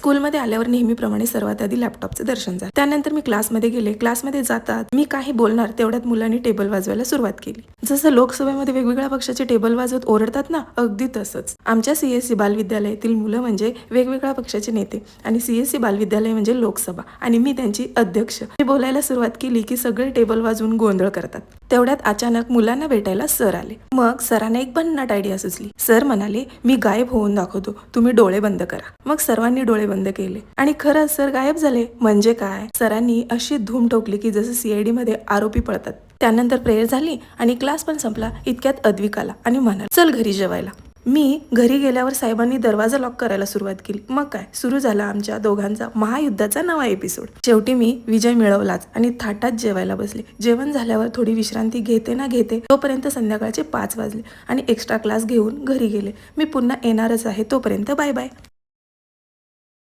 स्कूलमध्ये आल्यावर नेहमीप्रमाणे सर्वात आधी लॅपटॉपचं दर्शन झालं. त्यानंतर मी क्लासमध्ये गेले. क्लासमध्ये जातात मी काही बोलणार तेवढ्यात मुलांनी टेबल वाजवायला सुरुवात केली. जसं लोकसभेमध्ये वेगवेगळ्या पक्षाचे टेबल वाजवत ओरडतात ना, अगदी तसंच. आमच्या CSC बालविद्यालयातील मुलं म्हणजे वेगवेगळ्या पक्षाचे नेते आणि CSC बालविद्यालय म्हणजे लोकसभा आणि मी त्यांची अध्यक्ष. मी बोलायला सुरुवात केली की सगळे टेबल वाजवून गोंधळ करतात. तेवढ्यात अचानक मुलांना भेटायला सर आले. मग सरांना एक भन्नाट आयडिया सुचली. सर म्हणाले, मी गायब होऊन दाखवतो, तुम्ही डोळे बंद करा. मग सर्वांनी डोळे बंद केले आणि खरंच सर गायब झाले. म्हणजे काय, सरांनी अशी धूम ठोकली की जसं CID मध्ये आरोपी पळतात. त्यानंतर प्रेयर झाली आणि क्लास पण संपला. इतक्यात अद्विक आला आणि म्हणाला, चल घरी जेवायला. मी घरी गेल्यावर साहेबांनी दरवाजा लॉक करायला सुरुवात केली. मग काय, सुरू झाला आमच्या दोघांचा महायुद्धाचा नवा एपिसोड. शेवटी मी विजय मिळवलाच आणि थाटात जेवायला बसले. जेवण झाल्यावर थोडी विश्रांती घेते ना घेते तोपर्यंत संध्याकाळचे 5 वाजले आणि एक्स्ट्रा क्लास घेऊन घरी गेले. मी पुन्हा येणारच आहे. तोपर्यंत बाय बाय.